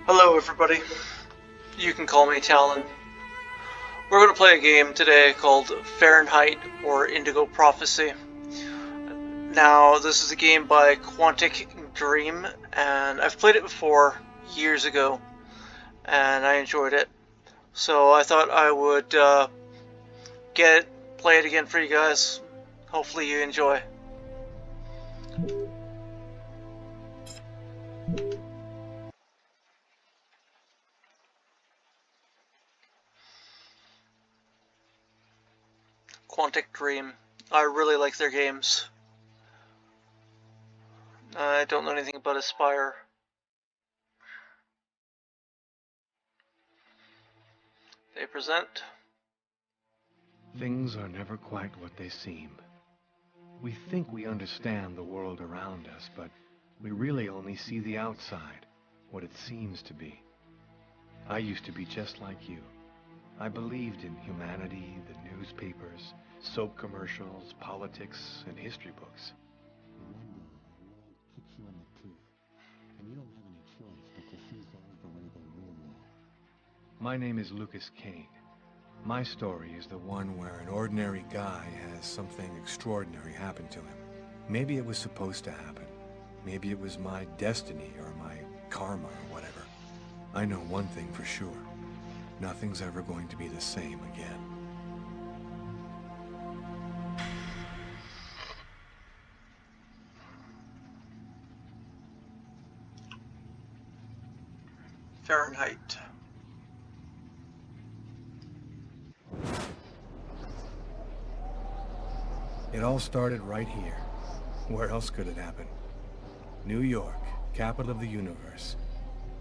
Hello everybody, you can call me Talon. We're going to play a game today called Fahrenheit or Indigo Prophecy. Now, this is a game by Quantic Dream, and I've played it before, years ago, and I enjoyed it. So I thought I would play it again for you guys. Hopefully you enjoy. Quantic Dream. I really like their games. I don't know anything about Aspire. They present. Things are never quite what they seem. We think we understand the world around us, but we really only see the outside, what it seems to be. I used to be just like you. I believed in humanity, the newspapers, soap commercials, politics, and history books. Kicks you in the teeth, and you don't have any choice but to see things the way they really are. My name is Lucas Kane. My story is the one where an ordinary guy has something extraordinary happen to him. Maybe it was supposed to happen. Maybe it was my destiny or my karma or whatever. I know one thing for sure. Nothing's ever going to be the same again. Fahrenheit. It all started right here. Where else could it happen? New York, capital of the universe.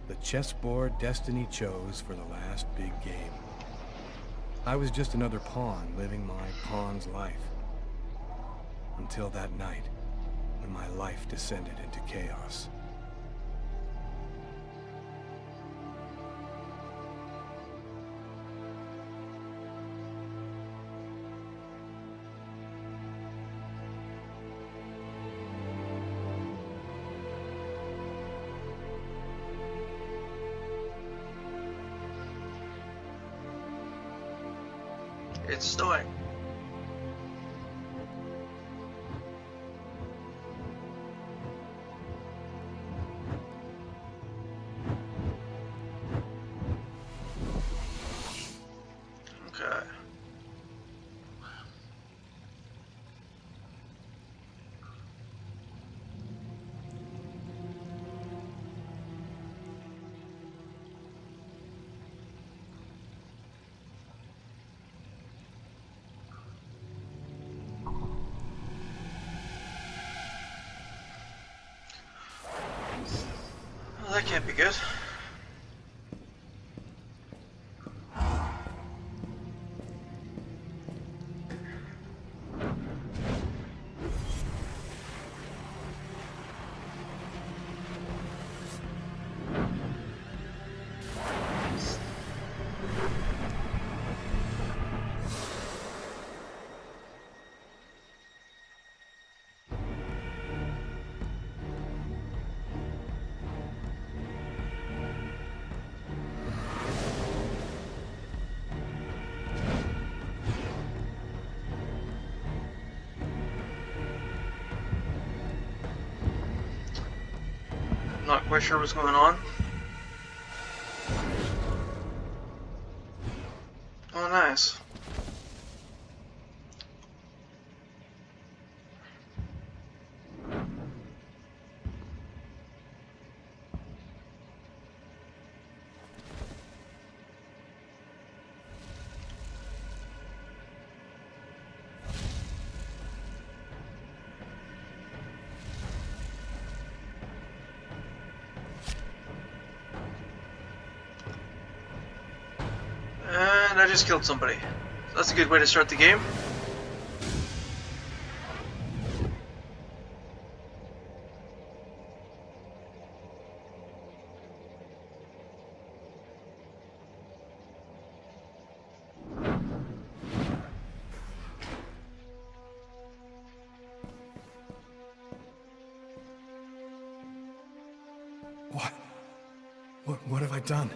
The chessboard destiny chose for the last big game. I was just another pawn living my pawn's life. Until that night, when my life descended into chaos. It's snowing. Okay. Well, that can't be good. Not quite sure what's going on. Oh, nice. And I just killed somebody. That's a good way to start the game. What have I done?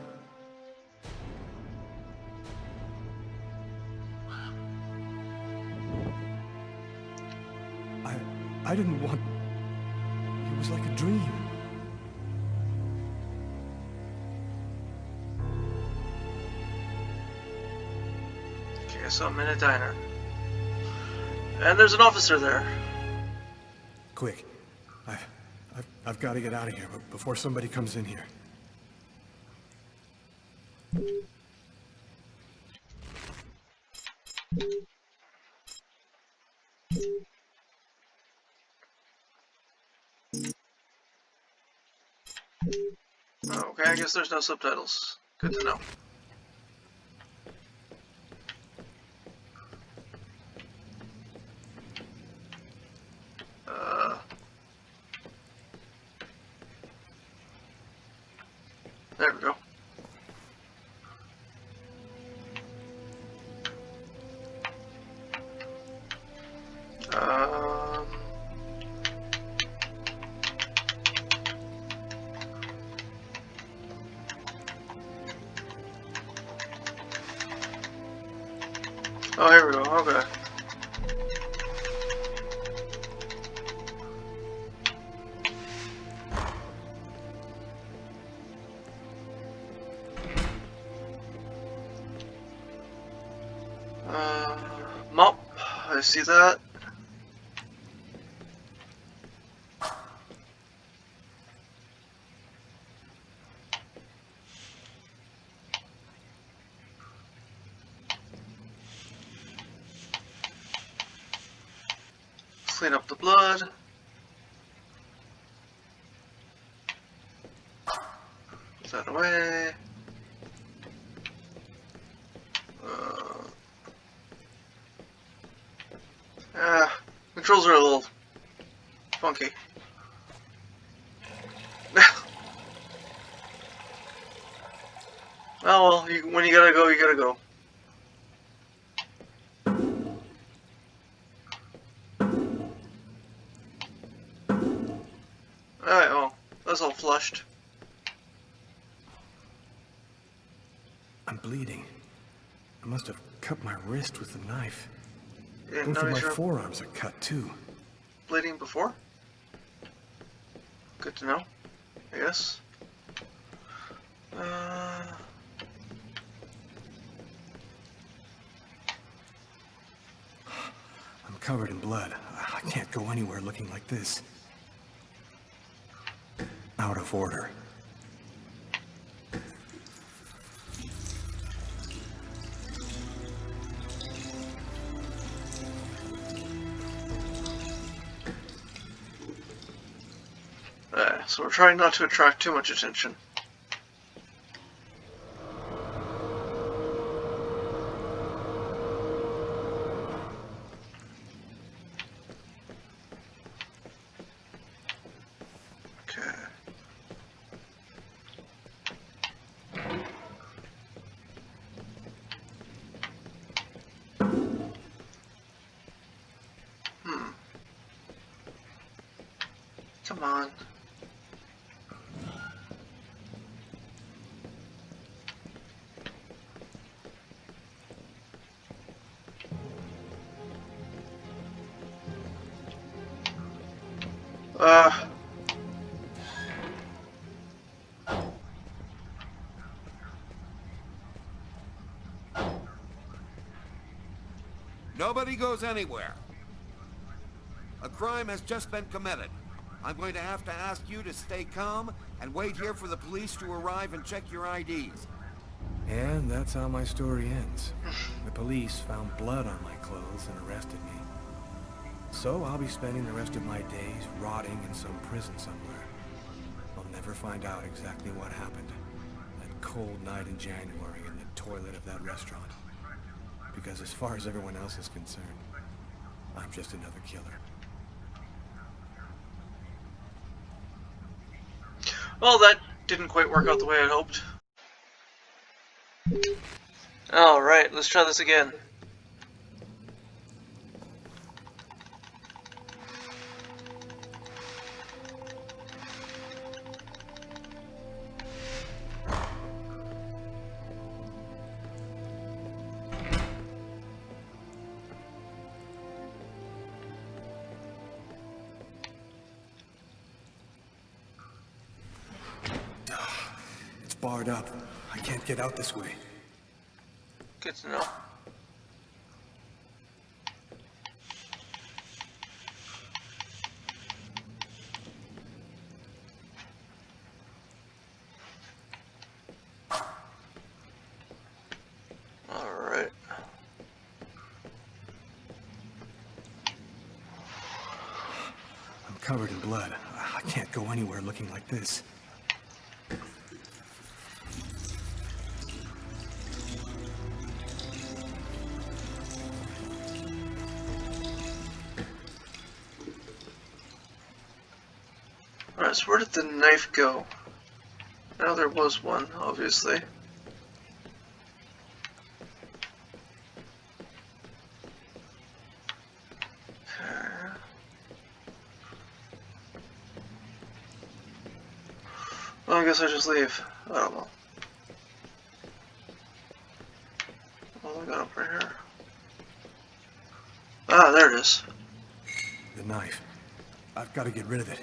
I didn't want... It was like a dream. Okay, so I'm in a diner. And there's an officer there. Quick. I've got to get out of here before somebody comes in here. Okay, I guess there's no subtitles. Good to know. There we go. Um, oh, here we go. Okay. Mop. I see that. Clean up the blood. Put that away. Controls are a little funky. Oh well, when you gotta go, you gotta go. Alright, well, that's all flushed. I'm bleeding. I must have cut my wrist with the knife. Yeah, Both of my sure. forearms are cut too. Bleeding before? Good to know, I guess. I'm covered in blood. I can't go anywhere looking like this. Out of order. So we're trying not to attract too much attention. Okay. Come on. Nobody goes anywhere. A crime has just been committed. I'm going to have to ask you to stay calm and wait here for the police to arrive and check your IDs. And that's how my story ends. The police found blood on my clothes and arrested me. So I'll be spending the rest of my days rotting in some prison somewhere. I'll never find out exactly what happened that cold night in January in the toilet of that restaurant. Because as far as everyone else is concerned, I'm just another killer. Well, that didn't quite work out the way I'd hoped. Alright, let's try this again. barred up. I can't get out this way. Good to know. Alright. I'm covered in blood. I can't go anywhere looking like this. Alright, so where did the knife go? I know there was one, obviously. Well, I guess I just leave. I don't know. What have I got up right here? Ah, there it is. The knife. I've got to get rid of it.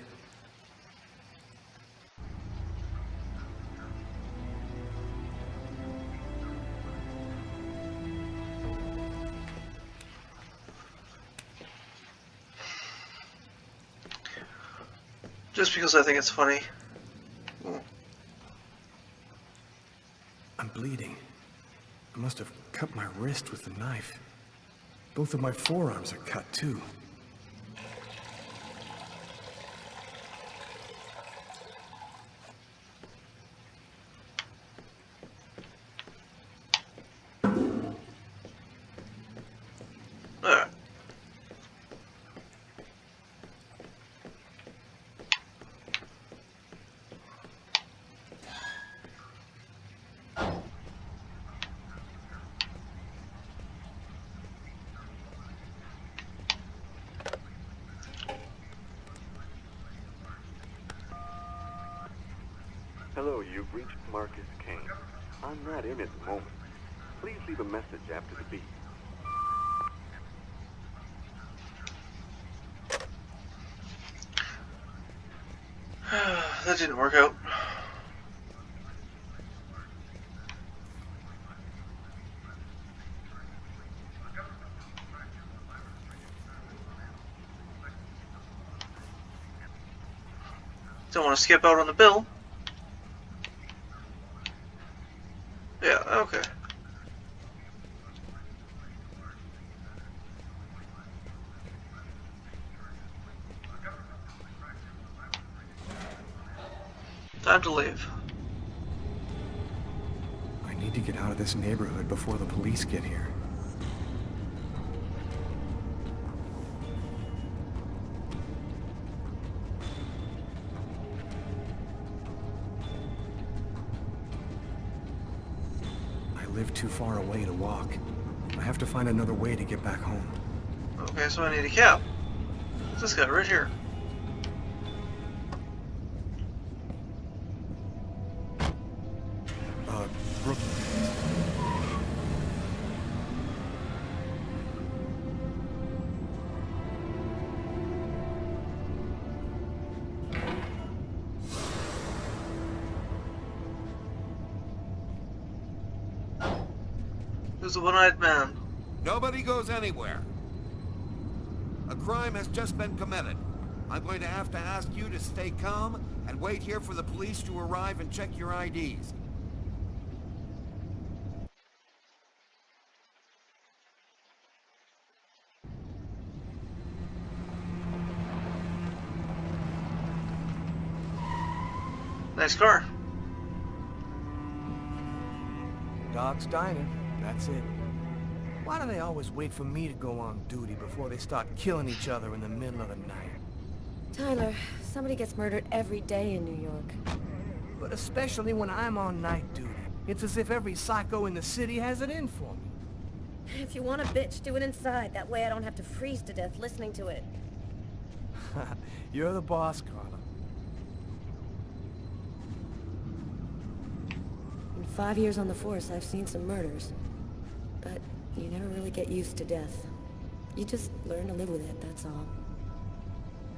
Just because I think it's funny. I'm bleeding. I must have cut my wrist with the knife. Both of my forearms are cut, too. Alright. Hello, you've reached Marcus Kane. I'm not in at the moment. Please leave a message after the beep. That didn't work out. Don't want to skip out on the bill. Yeah, okay. Time to leave. I need to get out of this neighborhood before the police get here. I live too far away to walk. I have to find another way to get back home. Okay, so I need a cab. This guy right here. Brooklyn. Who's the one-eyed man? Nobody goes anywhere. A crime has just been committed. I'm going to have to ask you to stay calm and wait here for the police to arrive and check your IDs. Nice car. Dog's Diner. That's it. Why do they always wait for me to go on duty before they start killing each other in the middle of the night? Tyler, somebody gets murdered every day in New York. But especially when I'm on night duty. It's as if every psycho in the city has it in for me. If you want a bitch, do it inside. That way I don't have to freeze to death listening to it. You're the boss, Carla. In 5 years on the force, I've seen some murders. But you never really get used to death. You just learn to live with it, that's all.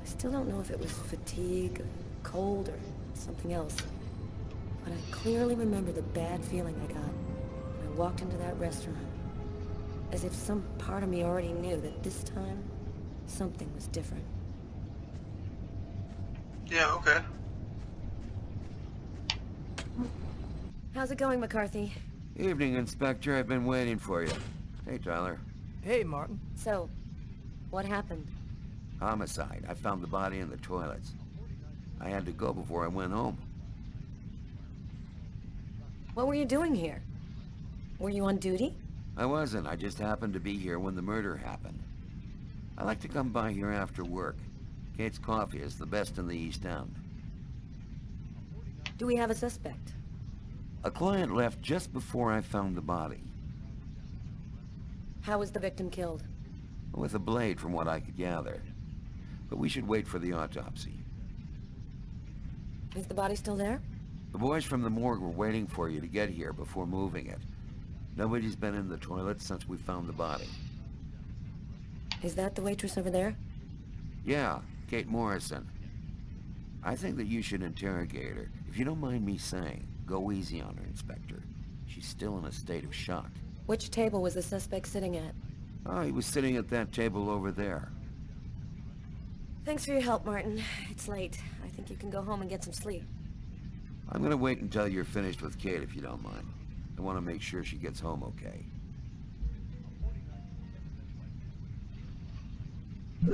I still don't know if it was fatigue, or cold, or something else. but I clearly remember the bad feeling I got when I walked into that restaurant. As if some part of me already knew that this time, something was different. Yeah, okay. How's it going, McCarthy? Evening, Inspector. I've been waiting for you. Hey, Tyler. Hey, Martin. So, what happened? Homicide. I found the body in the toilets. I had to go before I went home. What were you doing here? Were you on duty? I wasn't. I just happened to be here when the murder happened. I like to come by here after work. Kate's Coffee is the best in the East End. Do we have a suspect? A client left just before I found the body. How was the victim killed? With a blade, from what I could gather. But we should wait for the autopsy. Is the body still there? The boys from the morgue were waiting for you to get here before moving it. Nobody's been in the toilet since we found the body. Is that the waitress over there? Yeah, Kate Morrison. I think that you should interrogate her. If you don't mind me saying, go easy on her, Inspector. She's still in a state of shock. Which table was the suspect sitting at? Oh, he was sitting at that table over there. Thanks for your help, Martin. It's late. I think you can go home and get some sleep. I'm gonna wait until you're finished with Kate, if you don't mind. I want to make sure she gets home okay.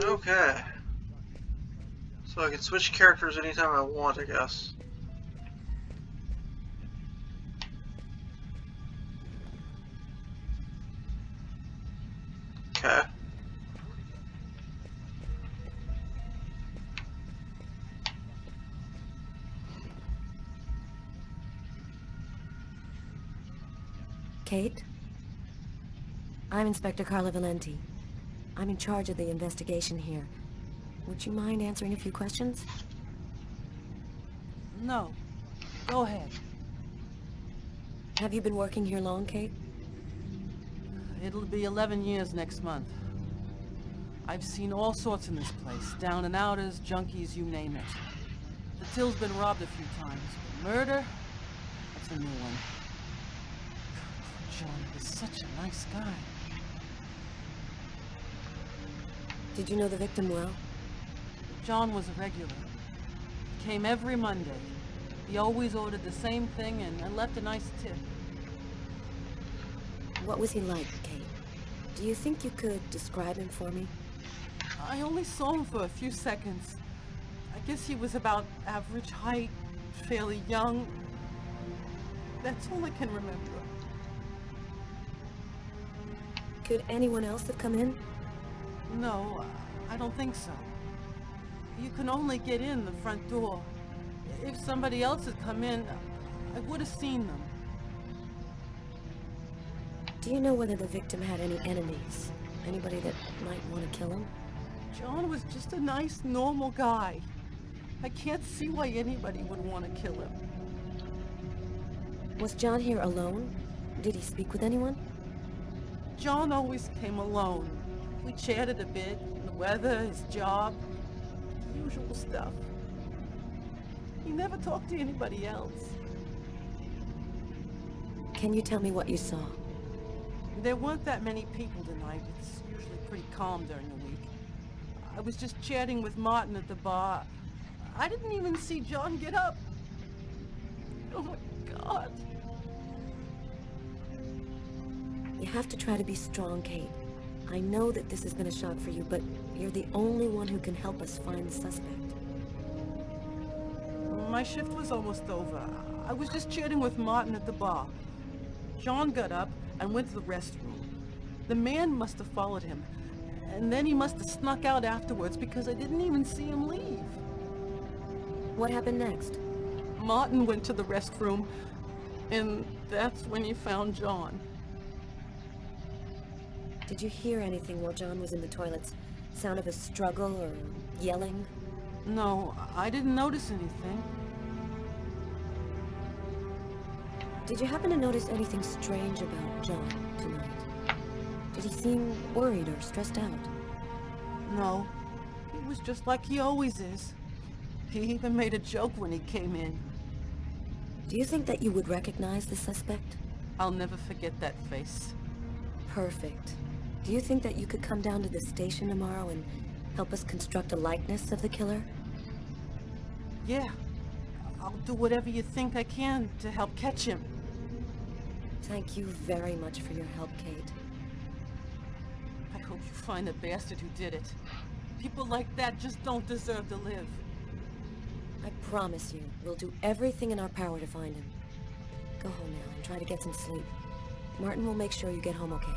Okay. So I can switch characters anytime I want, I guess. Okay. Kate? I'm Inspector Carla Valenti. I'm in charge of the investigation here. Would you mind answering a few questions? No. Go ahead. Have you been working here long, Kate? It'll be 11 years next month. I've seen all sorts in this place. Down and outers, junkies, you name it. The till's been robbed a few times. But murder? That's a new one. John is such a nice guy. Did you know the victim well? John was a regular. He came every Monday. He always ordered the same thing and left a nice tip. What was he like, Kate? Do you think you could describe him for me? I only saw him for a few seconds. I guess he was about average height, fairly young. That's all I can remember. Could anyone else have come in? No, I don't think so. You can only get in the front door. If somebody else had come in, I would have seen them. Do you know whether the victim had any enemies? Anybody that might want to kill him? John was just a nice, normal guy. I can't see why anybody would want to kill him. Was John here alone? Did he speak with anyone? John always came alone. We chatted a bit, the weather, his job, the usual stuff. He never talked to anybody else. Can you tell me what you saw? There weren't that many people tonight. It's usually pretty calm during the week. I was just chatting with Martin at the bar. I didn't even see John get up. Oh my God. You have to try to be strong, Kate. I know that this has been a shock for you, but you're the only one who can help us find the suspect. My shift was almost over. I was just chatting with Martin at the bar. John got up and went to the restroom. The man must have followed him, and then he must have snuck out afterwards because I didn't even see him leave. What happened next? Martin went to the restroom, and that's when he found John. Did you hear anything while John was in the toilets? Sound of a struggle or yelling? No, I didn't notice anything. Did you happen to notice anything strange about John tonight? Did he seem worried or stressed out? No, he was just like he always is. He even made a joke when he came in. Do you think that you would recognize the suspect? I'll never forget that face. Perfect. Do you think that you could come down to the station tomorrow and help us construct a likeness of the killer? Yeah. I'll do whatever you think I can to help catch him. Thank you very much for your help, Kate. I hope you find the bastard who did it. People like that just don't deserve to live. I promise you, we'll do everything in our power to find him. Go home now and try to get some sleep. Martin will make sure you get home okay.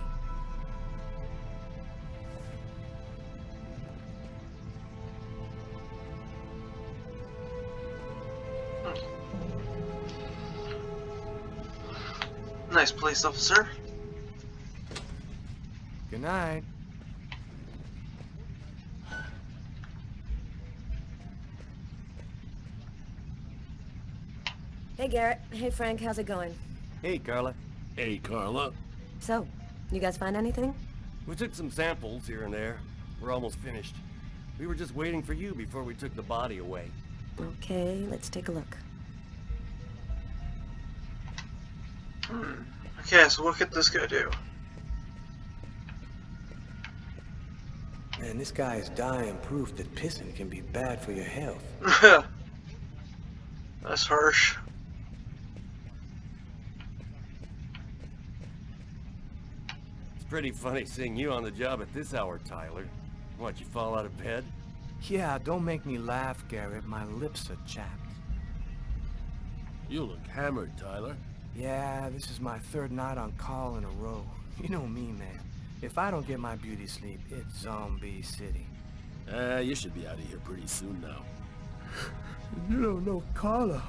Nice police officer. Good night. Hey, Garrett. Hey, Frank. How's it going? Hey, Carla. Hey, Carla. So, you guys find anything? We took some samples here and there. We're almost finished. We were just waiting for you before we took the body away. Okay, let's take a look. Okay, so what could this guy do? Man, this guy is dying proof that pissing can be bad for your health. That's harsh. It's pretty funny seeing you on the job at this hour, Tyler. What, you fall out of bed? Yeah, don't make me laugh, Garrett. My lips are chapped. You look hammered, Tyler. Yeah, this is my third night on call in a row. You know me, man. If I don't get my beauty sleep, it's Zombie City. You should be out of here pretty soon now. You don't know Carla.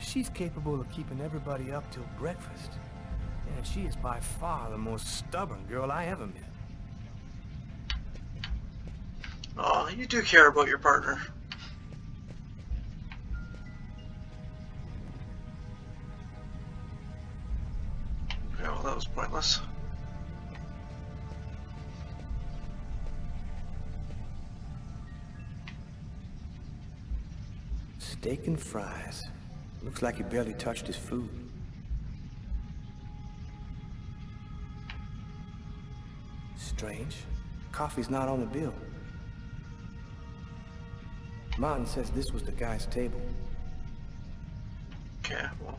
She's capable of keeping everybody up till breakfast. And she is by far the most stubborn girl I ever met. Oh, you do care about your partner. Okay, well, that was pointless. Steak and fries. Looks like he barely touched his food. Strange. Coffee's not on the bill. Martin says this was the guy's table. Okay, well,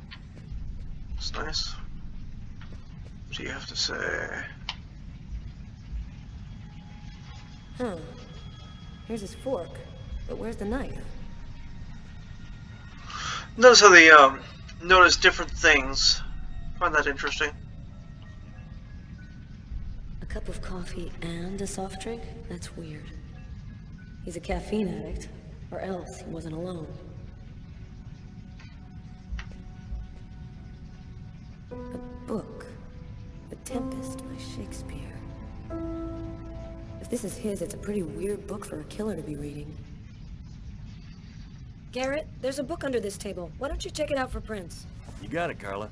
that's nice. What do you have to say? Huh. Here's his fork. But where's the knife? Notice how they notice different things. Find that interesting. A cup of coffee and a soft drink? That's weird. He's a caffeine addict, or else he wasn't alone. A book. The Tempest by Shakespeare. If this is his, it's a pretty weird book for a killer to be reading. Garrett, there's a book under this table. Why don't you check it out for prints? You got it, Carla.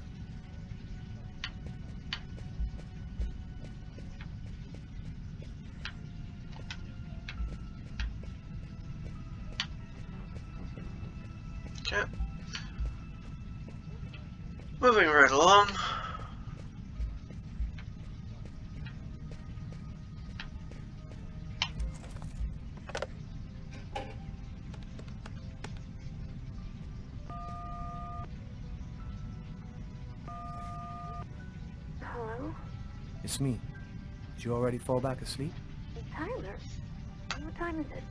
Okay. Moving right along. Hello? It's me. Did you already fall back asleep? Tyler? What time is it?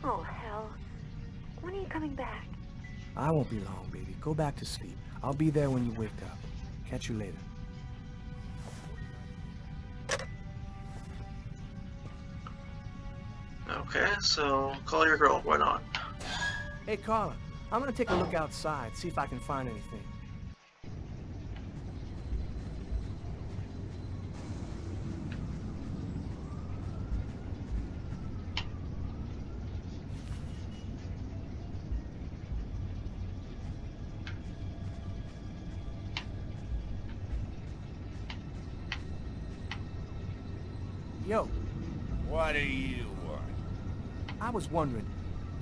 Oh, hell. When are you coming back? I won't be long, baby. Go back to sleep. I'll be there when you wake up. Catch you later. Okay, so call your girl, why not? Hey, Carla. I'm gonna take a look outside, see if I can find anything. Yo, What do you want? I was wondering,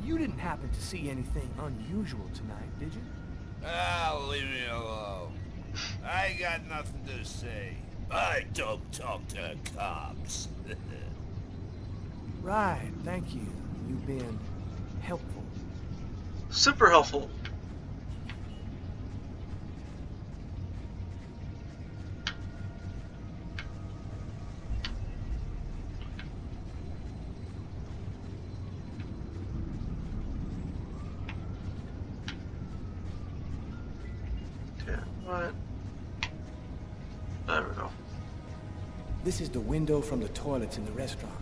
you didn't happen to see anything unusual tonight, did you? Ah, leave me alone. I ain't got nothing to say. I don't talk to cops. Right, thank you. You've been helpful. Super helpful. Okay, what? There we go. This is the window from the toilets in the restaurant.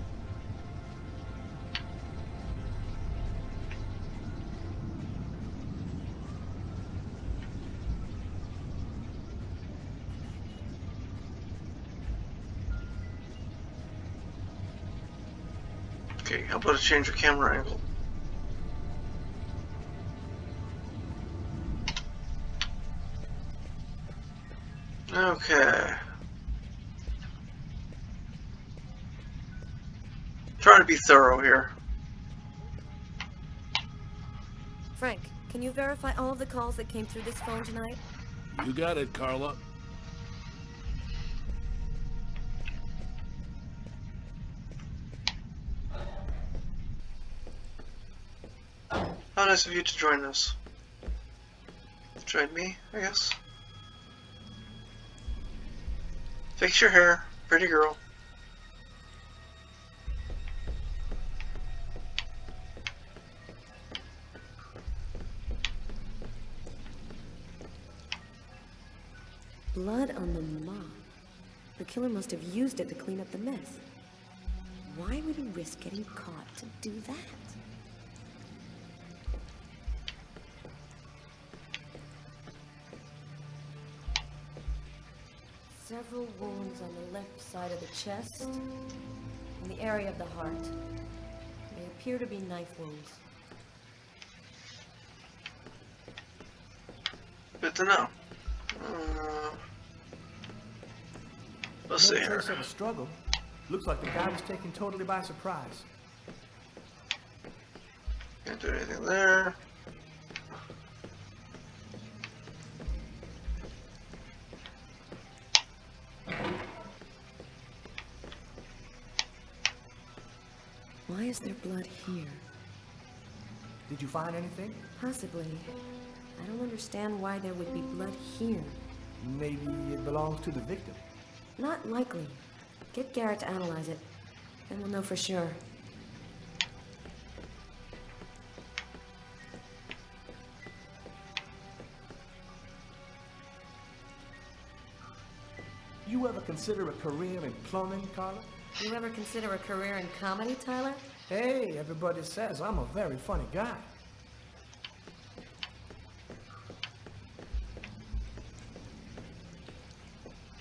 Okay, how about I change the camera angle? Okay. Trying to be thorough here. Frank, can you verify all of the calls that came through this phone tonight? You got it, Carla. How nice of you to join us. Join me, I guess. Fix your hair, pretty girl. Blood on the mop. The killer must have used it to clean up the mess. Why would he risk getting caught to do that? Several wounds on the left side of the chest and the area of the heart. They appear to be knife wounds. Good to know. Let's see No here. trace of a struggle. Looks like the guy was taken totally by surprise. Can't do anything there. Why is there blood here? Did you find anything? Possibly. I don't understand why there would be blood here. Maybe it belongs to the victim. Not likely. Get Garrett to analyze it, then we'll know for sure. You ever consider a career in plumbing, Carla? You ever consider a career in comedy, Tyler? Hey, everybody says I'm a very funny guy.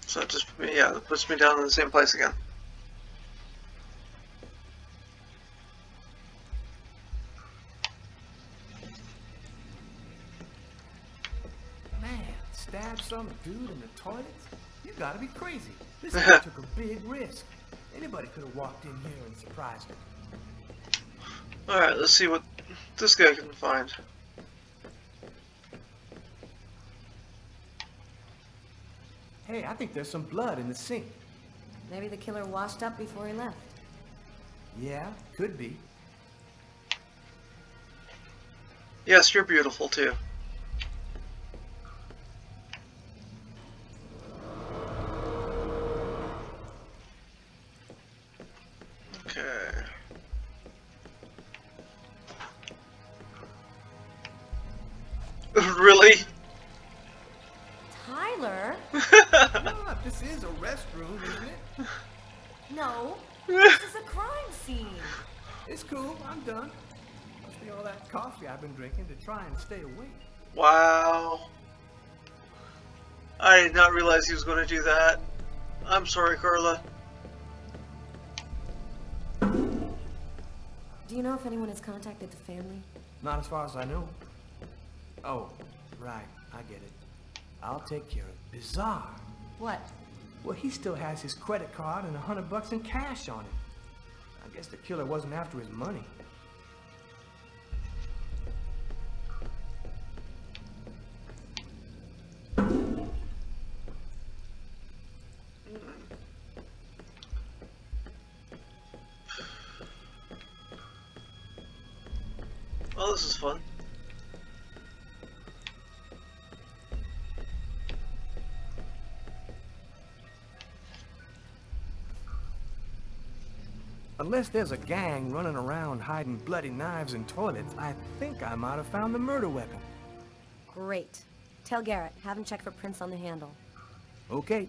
So that just put me, yeah, that puts me down in the same place again. Man, stab some dude in the toilets? You gotta be crazy. This guy took a big risk. Anybody could have walked in here and surprised him. Alright, let's see what this guy can find. Hey, I think there's some blood in the sink. Maybe the killer washed up before he left. Yeah, could be. Yes, you're beautiful too. Okay. Really? Tyler? Ah, this is a restroom, isn't it? No. This is a crime scene. It's cool, I'm done. Must be all that coffee I've been drinking to try and stay awake. Wow. I did not realize he was going to do that. I'm sorry, Carla. Do you know if anyone has contacted the family? Not as far as I know. Oh, right, I get it. I'll take care of it. Bizarre. What? Well, he still has his credit card and $100 in cash on him. I guess the killer wasn't after his money. Oh, this is fun. Unless there's a gang running around hiding bloody knives in toilets, I think I might have found the murder weapon. Great. Tell Garrett, have him check for prints on the handle. Okay.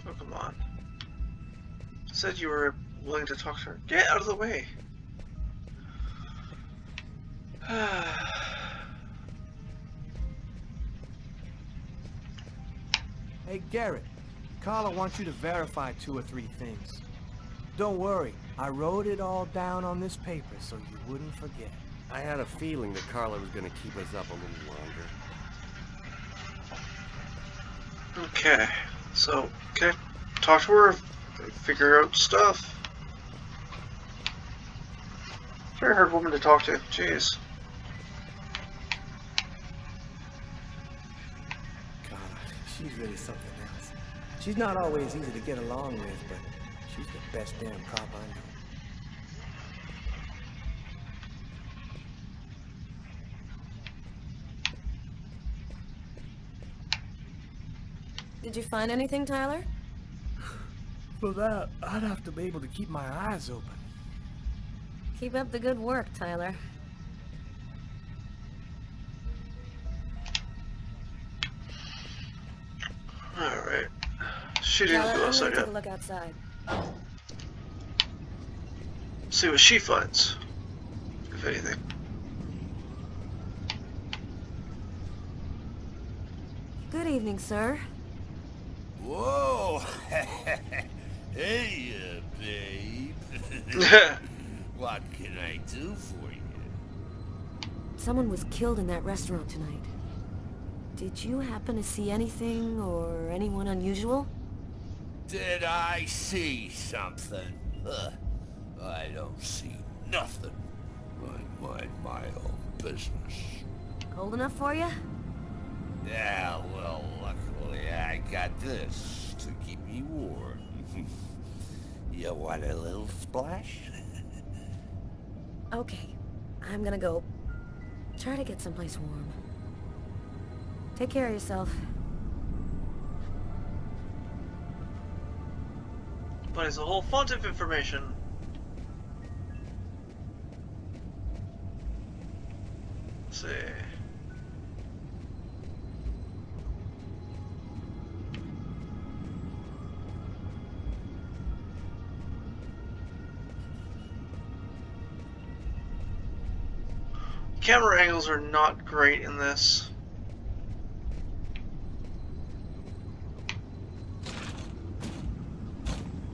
Oh, come on. Said you were willing to talk to her. Get out of the way. Hey, Garrett. Carla wants you to verify 2 or 3 things. Don't worry, I wrote it all down on this paper so you wouldn't forget. I had a feeling that Carla was gonna keep us up a little longer. Okay, so can I talk to her, figure out stuff? Very hard woman to talk to. Jeez. Carla, she's really something else. She's not always easy to get along with, but she's the best damn cop I know. Did you find anything, Tyler? For that, I'd have to be able to keep my eyes open. Keep up the good work, Tyler. Alright. She didn't Tyler, go I'm outside gonna take yet. a look outside. See what she finds. If anything. Good evening, sir. Whoa! Hey, babe. What can I do for you? Someone was killed in that restaurant tonight. Did you happen to see anything or anyone unusual? Did I see something? I don't see nothing. I mind my own business. Cold enough for you? Yeah, well, luckily I got this to keep me warm. You want a little splash? Okay, I'm gonna go try to get someplace warm. Take care of yourself. But it's a whole font of information. Let's see. Camera angles are not great in this.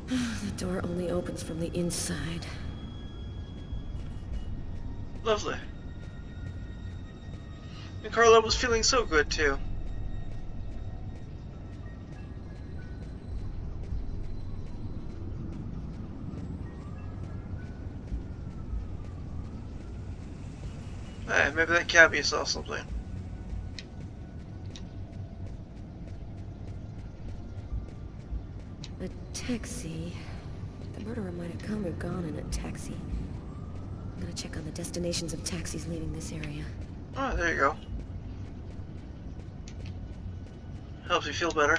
The door only opens from the inside. Lovely. And Carla was feeling so good too. Hey, maybe that cabbie saw something. A taxi. The murderer might have come or gone in a taxi. I'm gonna check on the destinations of taxis leaving this area. Oh, there you go. Helps you feel better.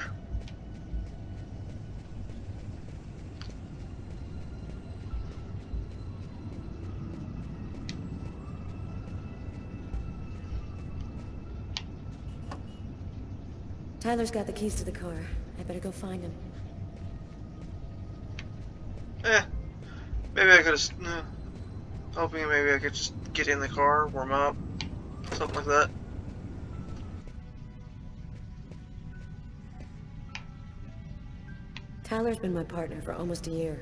Tyler's got the keys to the car. I better go find him. Maybe I could just... hoping maybe I could just get in the car, warm up, something like that. Tyler's been my partner for almost a year.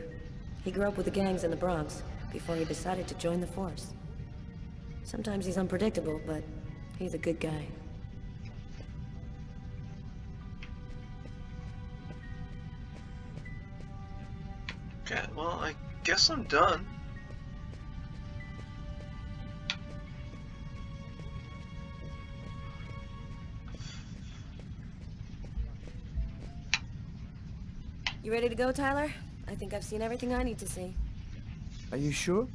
He grew up with the gangs in the Bronx before he decided to join the force. Sometimes he's unpredictable, but he's a good guy. Well, I guess I'm done. You ready to go, Tyler? I think I've seen everything I need to see. Are you sure?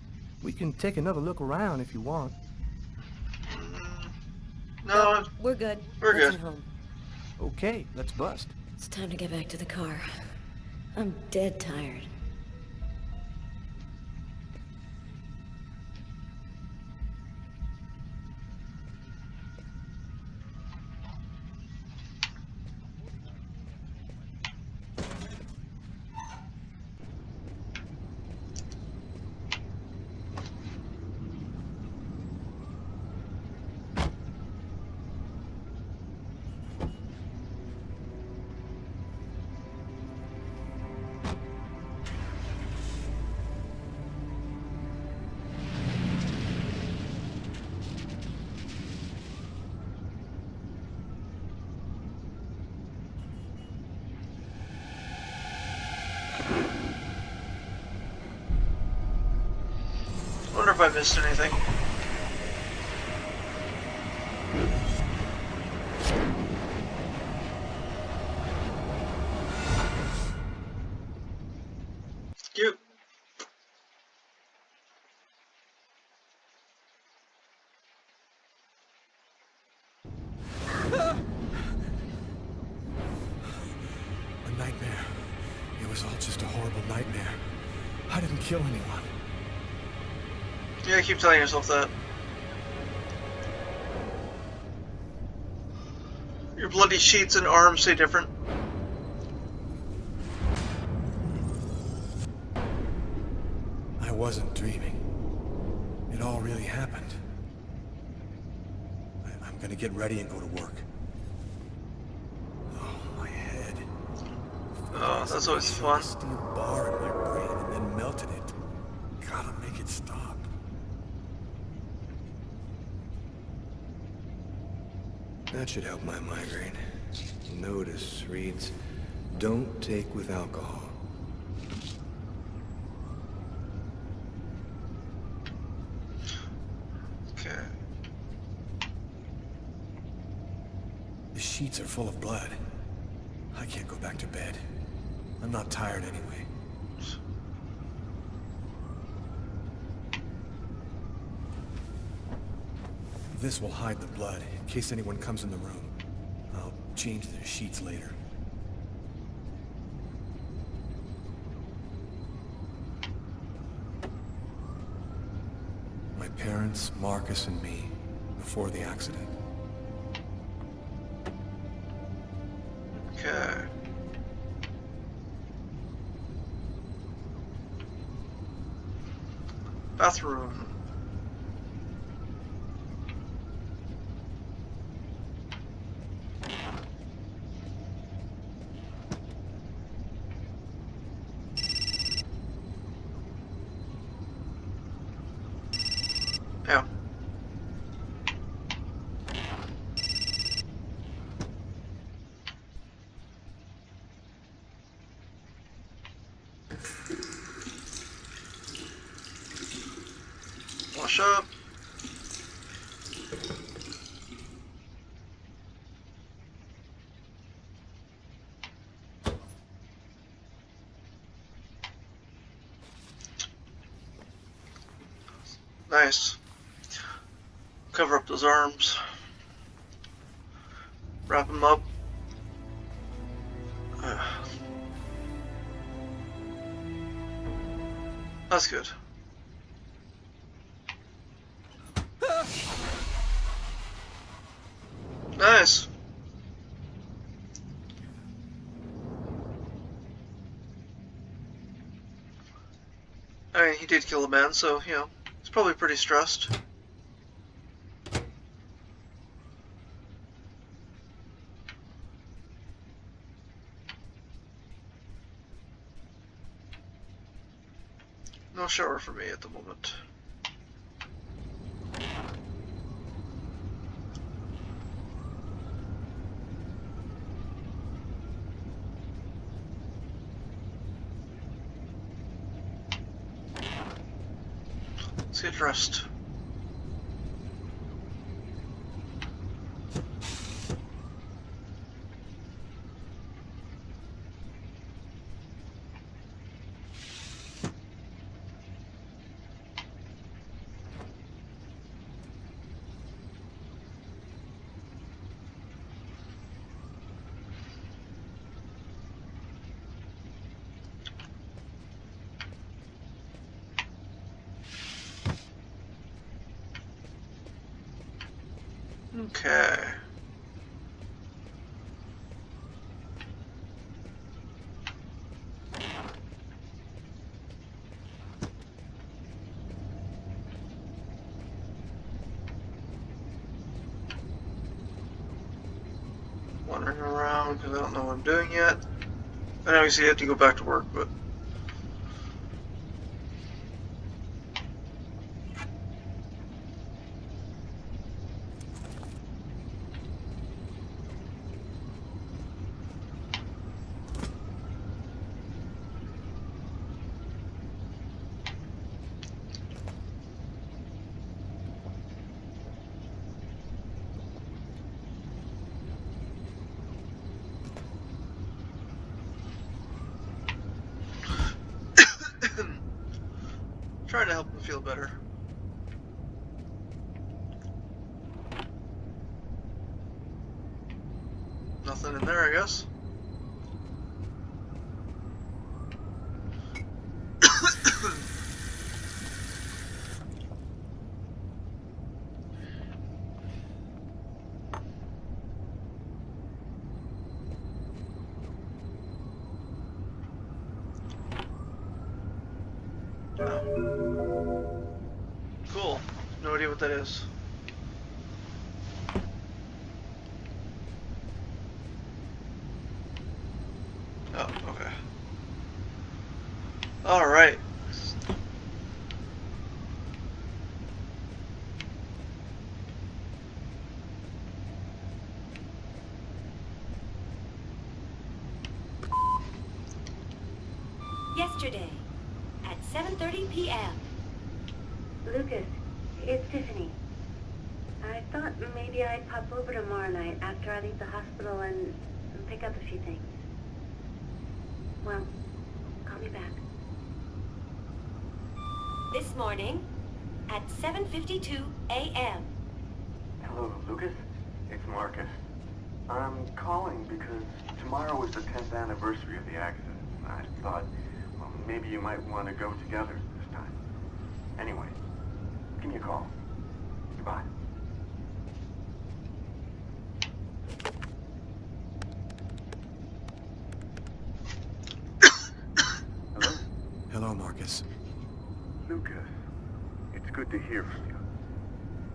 We can take another look around if you want. No, Nope, we're good. we're Let's good. head home. Okay, let's bust. It's time to get back to the car. I'm dead tired. Wonder if I missed anything. Cute. A nightmare. It was all just a horrible nightmare. I didn't kill anyone. Yeah, keep telling yourself that. Your bloody sheets and arms say different. I wasn't dreaming. It all really happened. I'm gonna get ready and go to work. Oh, my head. Oh, that's always fun. A steel bar in my brain and then melted it. Gotta make it stop. That should help my migraine. Notice reads, don't take with alcohol. Okay. The sheets are full of blood. I can't go back to bed. I'm not tired anyway. This will hide the blood, in case anyone comes in the room. I'll change their sheets later. My parents, Marcus, and me, before the accident. Okay. Bathroom. Yeah. Wash up. Nice. Cover up those arms. Wrap them up. That's good. Nice. I mean, he did kill a man, so, you know, he's probably pretty stressed. No shower for me at the moment. Let's get dressed. Okay. Wandering around because I don't know what I'm doing yet. And obviously I have to go back to work, but trying to help him feel better. Nothing in there, I guess. Cool. No idea what that is. Oh, okay. Alright. Yesterday, at 7:30 p.m. Lucas, it's Tiffany. I thought maybe I'd pop over tomorrow night after I leave the hospital and pick up a few things. Well, call me back. This morning, at 7:52 a.m. Hello, Lucas. It's Marcus. I'm calling because tomorrow is the 10th anniversary of the accident. I thought, well, maybe you might want to go together this time. Anyway, give me a call. Goodbye. Hello? Hello, Marcus. Lucas, it's good to hear from you.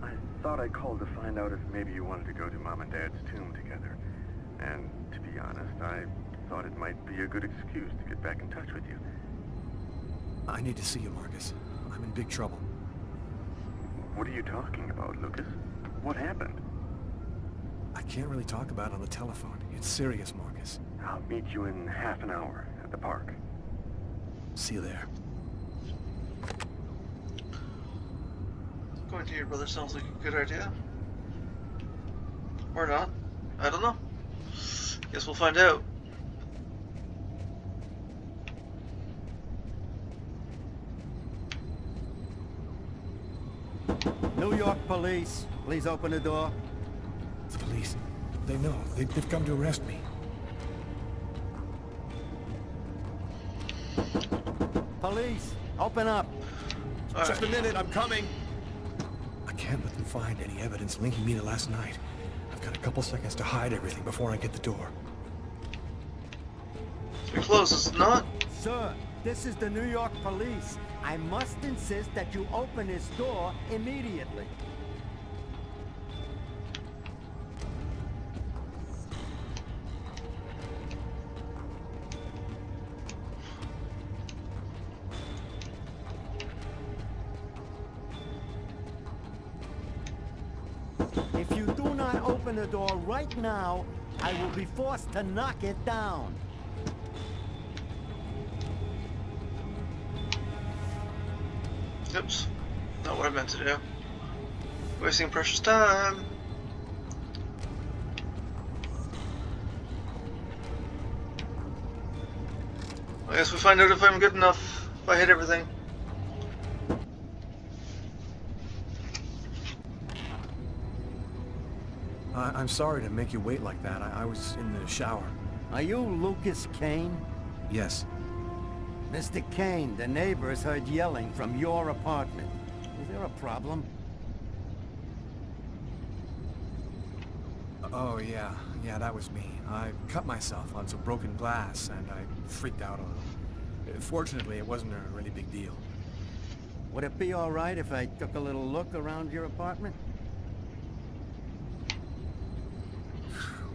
I thought I'd call to find out if maybe you wanted to go to Mom and Dad's tomb together. And to be honest, I thought it might be a good excuse to get back in touch with you. I need to see you, Marcus. I'm in big trouble. What are you talking about, Lucas? What happened? I can't really talk about it on the telephone. It's serious, Marcus. I'll meet you in half an hour at the park. See you there. Going to your brother sounds like a good idea. Or not. I don't know. Guess we'll find out. New York police, please open the door. The police. They know. They've come to arrest me. Police, open up. Just a minute, I'm coming. I can't let them find any evidence linking me to last night. I've got a couple seconds to hide everything before I get the door. You're close, is it not? Sir, this is the New York police. I must insist that you open this door immediately. If you do not open the door right now, I will be forced to knock it down. Oops. Not what I meant to do. Wasting precious time. I guess we find out if I'm good enough, if I hit everything. I'm sorry to make you wait like that. I was in the shower. Are you Lucas Kane? Yes. Mr. Kane, the neighbors heard yelling from your apartment. Is there a problem? Oh, yeah. Yeah, that was me. I cut myself on some broken glass, and I freaked out a little. Fortunately, it wasn't a really big deal. Would it be all right if I took a little look around your apartment?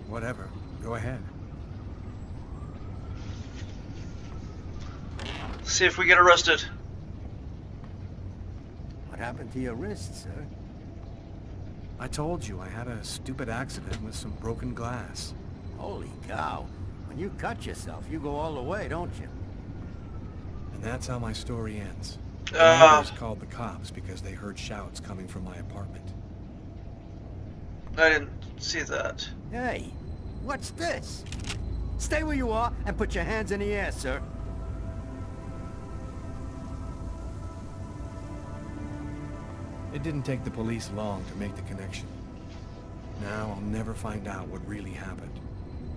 Whatever. Go ahead. See if we get arrested. What happened to your wrist, sir? I told you I had a stupid accident with some broken glass. Holy cow. When you cut yourself, you go all the way, don't you? And that's how my story ends. The neighbors called the cops because they heard shouts coming from my apartment. I didn't see that. Hey, what's this? Stay where you are and put your hands in the air, sir. It didn't take the police long to make the connection. Now I'll never find out what really happened.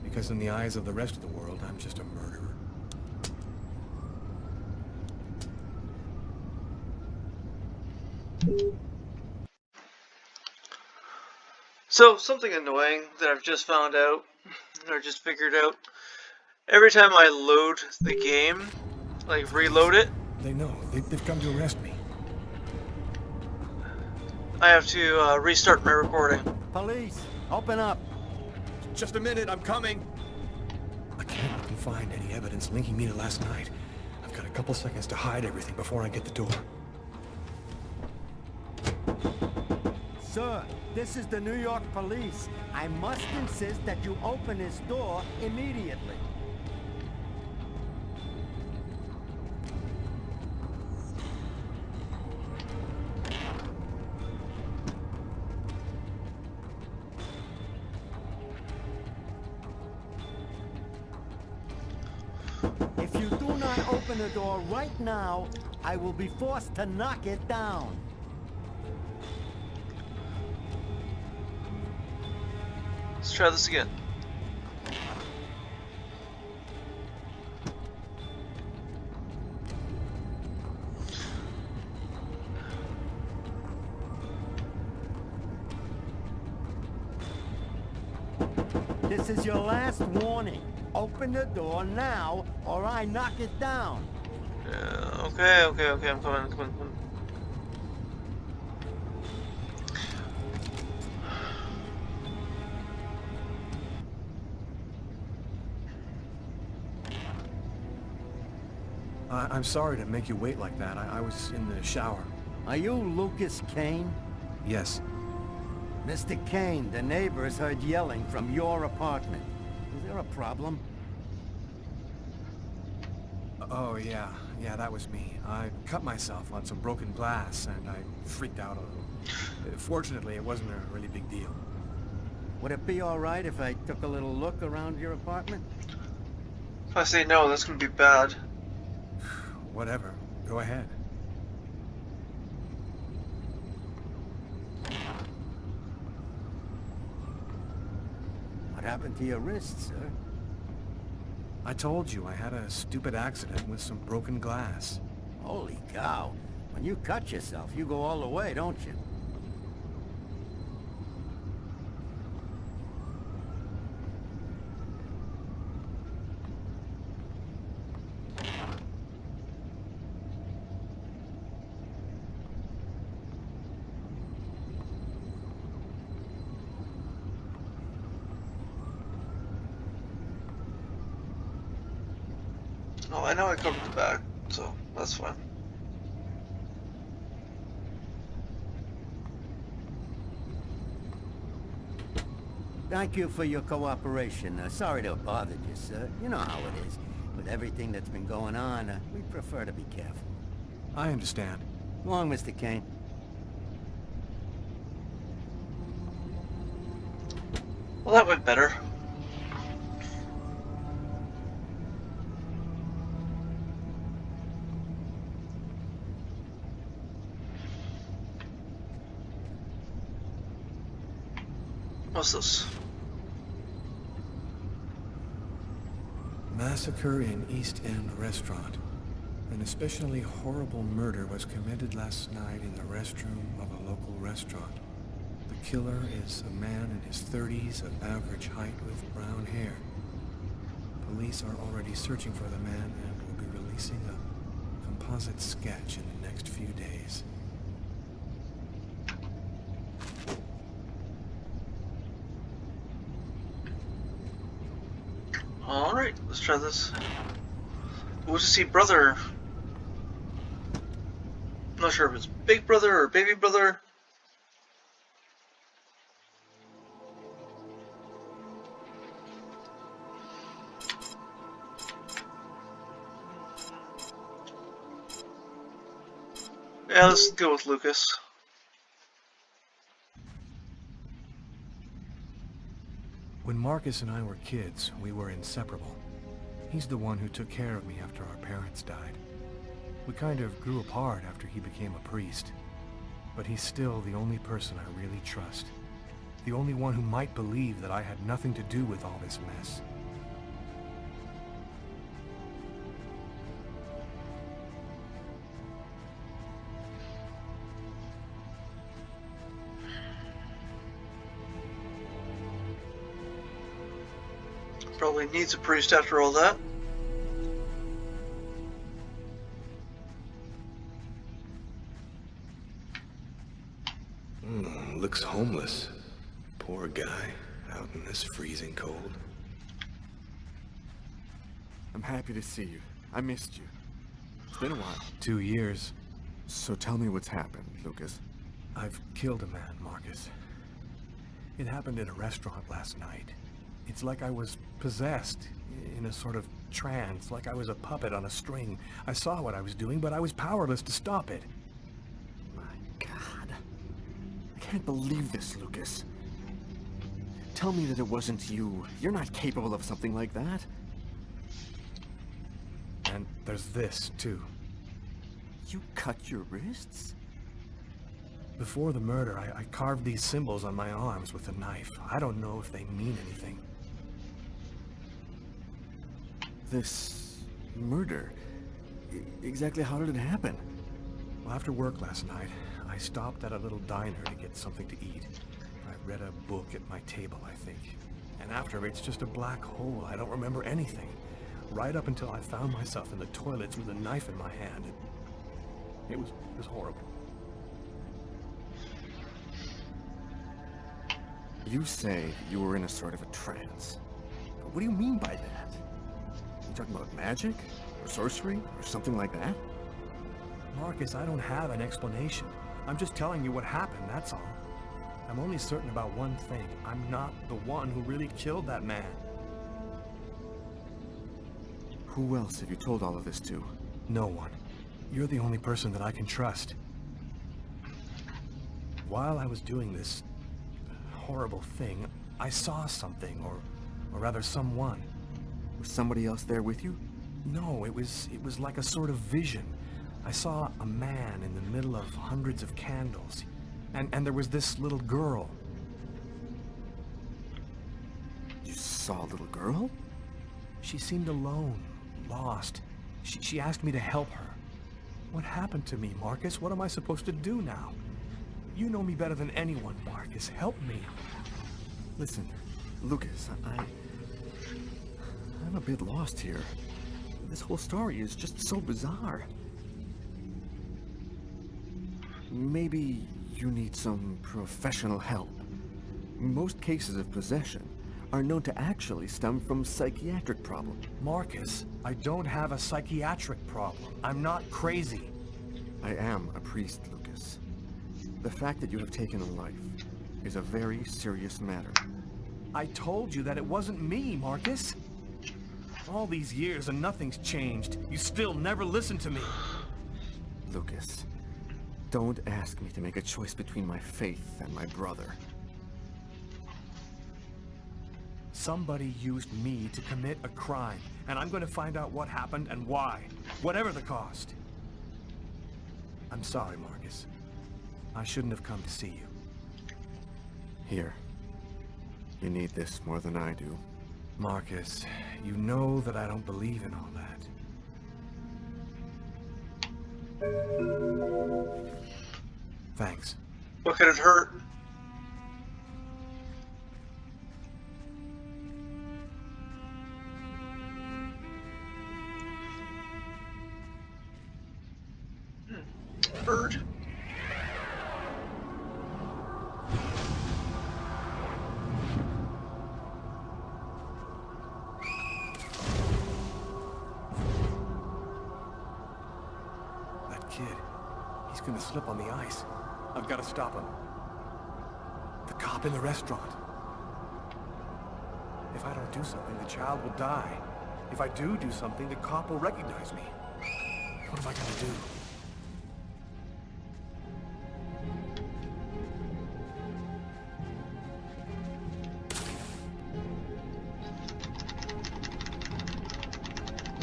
Because in the eyes of the rest of the world, I'm just a murderer. So, something annoying that I've just found out, or just figured out, every time I load the game, like reload it, They know. They've come to arrest me. I have to restart my recording. Police, open up. Just a minute, I'm coming. I can't let them find any evidence linking me to last night. I've got a couple seconds to hide everything before I get the door. Sir, this is the New York police. I must insist that you open this door immediately. If you do not open the door right now, I will be forced to knock it down. Let's try this again. This is your last warning. Open the door now, or I knock it down. Okay, I'm coming. I'm sorry to make you wait like that. I was in the shower. Are you Lucas Kane? Yes. Mr. Kane, the neighbors heard yelling from your apartment. Is there a problem? Oh, yeah. Yeah, that was me. I cut myself on some broken glass, and I freaked out a little. Fortunately, it wasn't a really big deal. Would it be all right if I took a little look around your apartment? If I say no, that's gonna be bad. Whatever. Go ahead. What happened to your wrist, sir? I told you I had a stupid accident with some broken glass. Holy cow. When you cut yourself, you go all the way, don't you? Oh, I know I covered the back, so that's fine. Thank you for your cooperation. Sorry to have bothered you, sir. You know how it is. With everything that's been going on, we prefer to be careful. I understand. Long, Mr. Kane. that went better. What's this? Massacre in East End restaurant. An especially horrible murder was committed last night in the restroom of a local restaurant. The killer is a man in his 30s of average height with brown hair. Police are already searching for the man and will be releasing a composite sketch in the next few days. Alright, let's try this. We'll just see brother. I'm not sure if it's big brother or baby brother. Yeah, let's go with Lucas. When Marcus and I were kids, we were inseparable. He's the one who took care of me after our parents died. We kind of grew apart after he became a priest. But he's still the only person I really trust. The only one who might believe that I had nothing to do with all this mess. Probably needs a priest after all that. Looks homeless. Poor guy, out in this freezing cold. I'm happy to see you. I missed you. It's been a while. 2 years. So tell me what's happened, Lucas. I've killed a man, Marcus. It happened in a restaurant last night. It's like I was possessed, in a sort of trance, like I was a puppet on a string. I saw what I was doing, but I was powerless to stop it. My God. I can't believe this, Lucas. Tell me that it wasn't you. You're not capable of something like that. And there's this, too. You cut your wrists? Before the murder, I carved these symbols on my arms with a knife. I don't know if they mean anything. This murder? Exactly how did it happen? Well, after work last night, I stopped at a little diner to get something to eat. I read a book at my table, I think. And after, it's just a black hole. I don't remember anything. Right up until I found myself in the toilets with a knife in my hand. It was horrible. You say you were in a sort of a trance. But what do you mean by that? You talking about magic? Or sorcery? Or something like that? Marcus, I don't have an explanation. I'm just telling you what happened, that's all. I'm only certain about one thing. I'm not the one who really killed that man. Who else have you told all of this to? No one. You're the only person that I can trust. While I was doing this horrible thing, I saw something, or rather someone. Was somebody else there with you? No, it was like a sort of vision. I saw a man in the middle of hundreds of candles, and there was this little girl. You saw a little girl? She seemed alone, lost. She asked me to help her. What happened to me, Marcus? What am I supposed to do now? You know me better than anyone, Marcus. Help me. Listen, Lucas, I'm a bit lost here. This whole story is just so bizarre. Maybe you need some professional help. Most cases of possession are known to actually stem from psychiatric problems. Marcus, I don't have a psychiatric problem. I'm not crazy. I am a priest, Lucas. The fact that you have taken a life is a very serious matter. I told you that it wasn't me, Marcus. All these years and nothing's changed. You still never listen to me. Lucas, don't ask me to make a choice between my faith and my brother. Somebody used me to commit a crime, and I'm going to find out what happened and why, whatever the cost. I'm sorry, Marcus. I shouldn't have come to see you. Here. You need this more than I do. Marcus, you know that I don't believe in all that. Thanks. What could it hurt? Bird. That kid, he's gonna slip on the ice. I've got to stop him. The cop in the restaurant. If I don't do something, the child will die. If I do something, the cop will recognize me. What am I gonna do?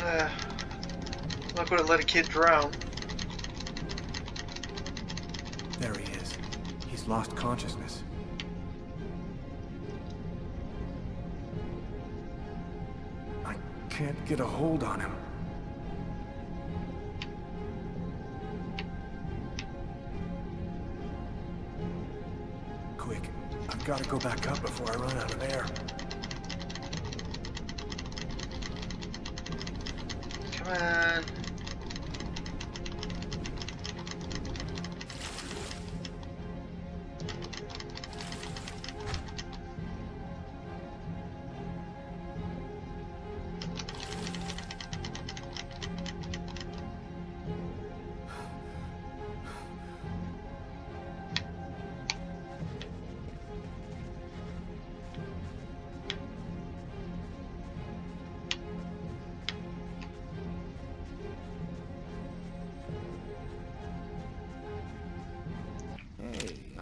I'm not going to let a kid drown. There he is. He's lost consciousness. I can't get a hold on him. Quick, I've got to go back up before I run out of air. Come on.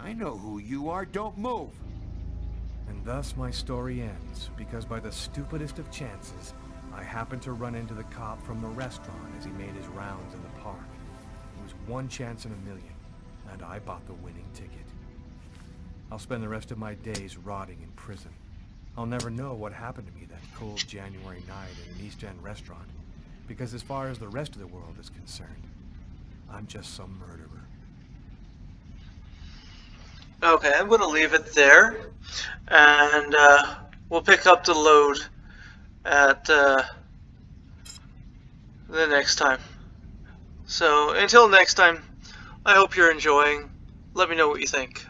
I know who you are. Don't move. And thus my story ends, because by the stupidest of chances, I happened to run into the cop from the restaurant as he made his rounds in the park. It was one chance in a million, and I bought the winning ticket. I'll spend the rest of my days rotting in prison. I'll never know what happened to me that cold January night in an East End restaurant, because as far as the rest of the world is concerned, I'm just some murderer. Okay, I'm going to leave it there, and we'll pick up the load at the next time. So until next time, I hope you're enjoying. Let me know what you think.